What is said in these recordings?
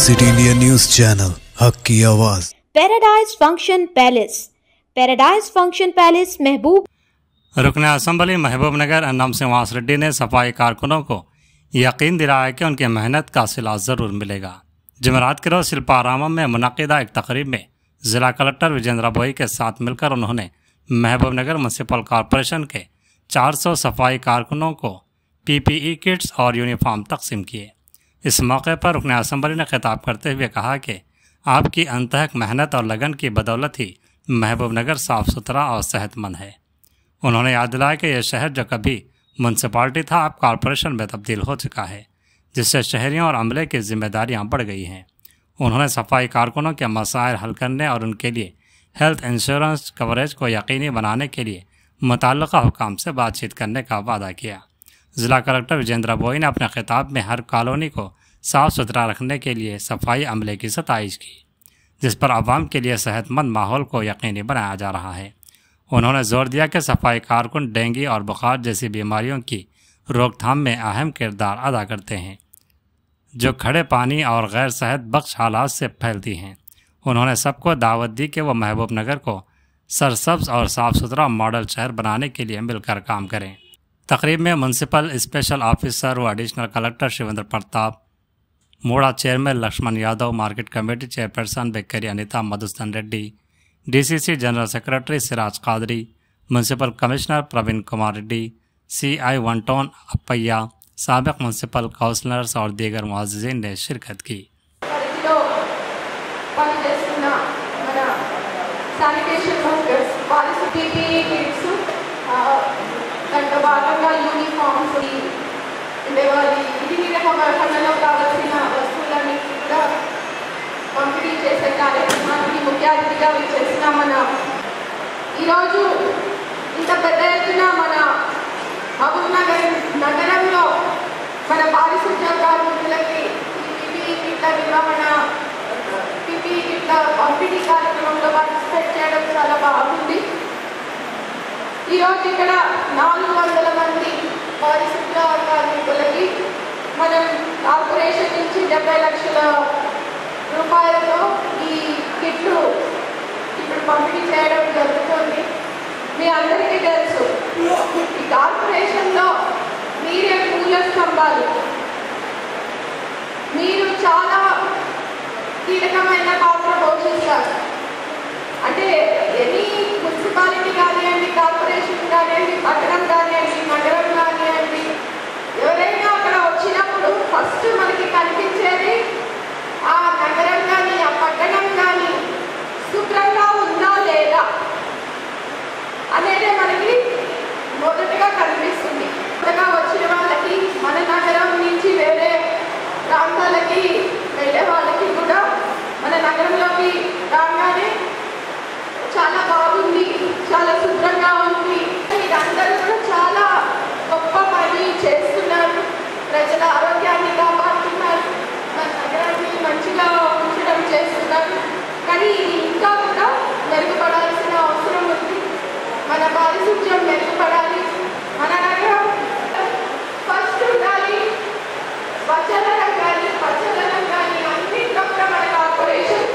City India news channel हक की आवाज। पैराडाइज फंक्शन पैलेस महबूब रुकन असम्बली महबूब नगर अन्नम सिंवास रेड्डी ने सफाई कारकुनों को यकीन दिलाया कि उनकी मेहनत का सिला ज़रूर मिलेगा। जमेरात के रोज़ शिल्पारामम में मुनक़िदा एक तकरीब में ज़िला कलेक्टर विजेंद्र बोई के साथ मिलकर उन्होंने महबूब नगर म्यूनसिपल कॉरपोरेशन के 400 सफाई कारकुनों को PPE किट्स और यूनिफॉर्म तकसीम किए। इस मौके पर रुकन असम्बली ने खिताब करते हुए कहा कि आपकी अनथक मेहनत और लगन की बदौलत ही महबूब नगर साफ़ सुथरा और सेहतमंद है। उन्होंने याद दिलाया कि यह शहर जो कभी म्यूनसिपाल्टी था अब कॉरपोरेशन में तब्दील हो चुका है, जिससे शहरियों और अमले की जिम्मेदारियां बढ़ गई हैं। उन्होंने सफाई कारकुनों के मसाइल हल करने और उनके लिए हेल्थ इंश्योरेंस कवरेज को यकीनी बनाने के लिए मुताल्लिक़ा हुकाम से बातचीत करने का वादा किया। ज़िला कलेक्टर विजेंद्र बोई ने अपने खिताब में हर कॉलोनी को साफ़ सुथरा रखने के लिए सफाई अमले की सताइश की, जिस पर आवाम के लिए सेहतमंद माहौल को यकीनी बनाया जा रहा है। उन्होंने जोर दिया कि सफाई कारकुन डेंगू और बुखार जैसी बीमारियों की रोकथाम में अहम किरदार अदा करते हैं, जो खड़े पानी और गैर सेहत बख्श हालात से फैलती हैं। उन्होंने सबको दावत दी कि वह महबूब नगर को सरसब्ज और साफ़ सुथरा मॉडल शहर बनाने के लिए मिलकर काम करें। तकरीब में म्यूनसिपल स्पेशल ऑफिसर व एडिशनल कलेक्टर शिवेंद्र प्रताप, मोड़ा chairman Lakshman Yadav, market committee chairperson बेकरी Anita Madhusudan Reddy, DCC general secretary Siraj Qadri, municipal commissioner Praveen Kumar Reddy, CI वनटोन अपैया, साबिक म्यूनसिपल काउंसलर्स और दीगर मुअज़्ज़िज़ीन ने शिरकत की। పంపిణీ చేసే కార్యక్రమానికి ముఖ్య అతిథిగా విచ్చేసిన మన ఈరోజు ఇంత పెద్ద ఎత్తున మన మహబూబ్ నగర్ నగరంలో మన పారిశుద్ధ్య కార్మికులకి PPE కిట్ల నిర్వహణ, PPE కిట్ల పంపిణీ కార్యక్రమంలో పార్టిసిపేట్ చేయడం చాలా బాగుంది. ఈరోజు ఇక్కడ 400 మంది పారిశుద్ధ్య కార్మికులకి మనం కార్పొరేషన్ నుంచి 70 లక్షల రూపాయలతో ఈ కిట్లు ఇప్పుడు పంపిణీ చేయడం జరుగుతుంది. మీ అందరికీ తెలుసు, ఈ కార్పొరేషన్లో మీరే మూల స్తంభాలు. మీరు చాలా కీలకమైన పాత్ర పోషిస్తారు. అంటే ఎనీ మున్సిపాలిటీ కానివ్వండి, కార్పొరేషన్ కానివ్వండి, పట్టణం కానివ్వండి, నగరం కానివ్వండి, ఎవరైనా అక్కడ వచ్చినప్పుడు ఫస్ట్ మనకి కనిపించేది ఆ నగరం కానీ ఆ పట్టణం కానీ శుభ్రంగా ఉందా లేదా అనేది మనకి మొదటగా కనిపిస్తుంది. కొత్తగా వచ్చిన వాళ్ళకి, మన నగరం నుంచి వేరే ప్రాంతాలకి వెళ్ళే వాళ్ళకి కూడా మన నగరంలోకి రాగానే చాలా బాగుంది, చాలా శుభ్రంగా ఉంది, మీరందరూ కూడా చాలా గొప్ప పని చేస్తున్నారు, ప్రజల ఆరోగ్యాన్ని కాపాడుతున్నారు, మన నగరాన్ని మంచిగా ఉంచడం చేస్తున్నారు. కానీ ఇది ఇంకా కూడా మెరుగుపడాల్సిన అవసరం ఉంది. మన పారిశుధ్యం మెరుగుపడాలి. మన నగరం ఫస్ట్ ఉండాలి. స్వచ్ఛదనం కానీ పచ్చదనం కానీ అన్నింటిలో కూడా మన కార్పొరేషన్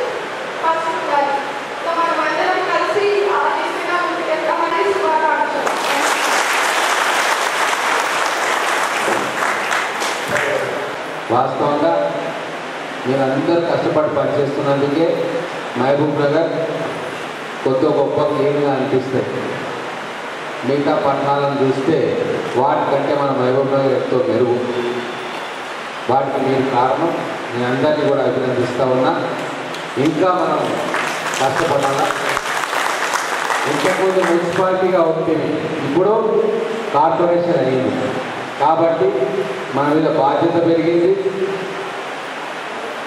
ఫస్ట్ ఉండాలి. సో మనం అందరం కలిసి ఆ దిశగా ముందుకెళ్తామని శుభాకాంక్షలు. వాస్తవంగా మీరందరూ కష్టపడి పనిచేస్తున్నందుకే మహబూబ్ నగర్ కొత్త గొప్ప క్లీన్గా అనిపిస్తుంది. మిగతా పట్టణాలను చూస్తే వాటికంటే మన మహబూబ్ నగర్ ఎంతో మెరుగు. వాటికి మీరు కారణం. నేను అందరినీ కూడా అభినందిస్తూ ఉన్నా. ఇంకా మనం కష్టపడాలా. ఇంతకుముందు మున్సిపాలిటీగా ఉంటుంది, ఇప్పుడు కార్పొరేషన్ అయింది కాబట్టి మన మీద బాధ్యత పెరిగింది.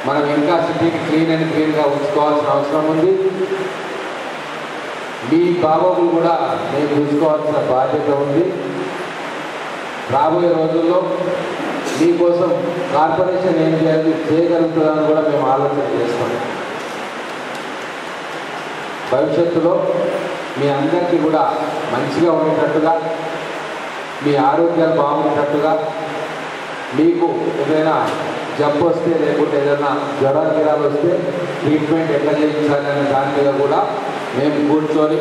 మనం ఇంకా సిటీకి క్లీన్ అండ్ క్లీన్గా ఉంచుకోవాల్సిన అవసరం ఉంది. మీ బాగోగులు కూడా మేము చూసుకోవాల్సిన బాధ్యత ఉంది. రాబోయే రోజుల్లో మీకోసం కార్పొరేషన్ ఏం చేయగలుగుతుందని కూడా మేము ఆలోచన చేస్తాం. భవిష్యత్తులో మీ అందరికీ కూడా మంచిగా ఉండేటట్టుగా, మీ ఆరోగ్యాలు బాగుండేటట్టుగా, మీకు ఏదైనా జబ్బు వస్తే లేకుంటే ఏదైనా జ్వరాలు వస్తే ట్రీట్మెంట్ ఎట్లా చేయించాలి అనే దాని మీద కూడా మేము కూర్చొని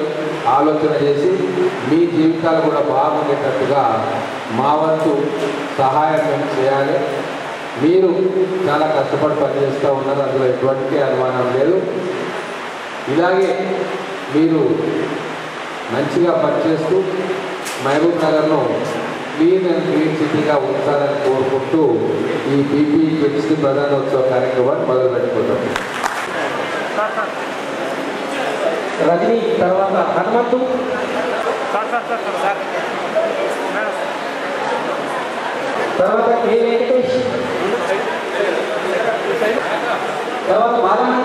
ఆలోచన చేసి మీ జీవితాలు కూడా బాగుండేటట్టుగా మా వంతు సహాయం మేము చేయాలి. మీరు చాలా కష్టపడి పనిచేస్తూ ఉన్నారు, అందులో ఎటువంటి అనుమానం లేదు. ఇలాగే మీరు మంచిగా పనిచేస్తూ మహబూబ్ నగర్ను క్లీన్ అండ్ గ్రీన్ సిటీగా ఉంచాలని కోరుకుంటూ ఈ బీపీ కిట్స్ ప్రధానోత్సవ కార్యక్రమాన్ని మొదలు పెట్టుకుంటాం. రజనీ తర్వాత హనుమంతు, తర్వాత కే వెంకటేష్, తర్వాత బాలమణి,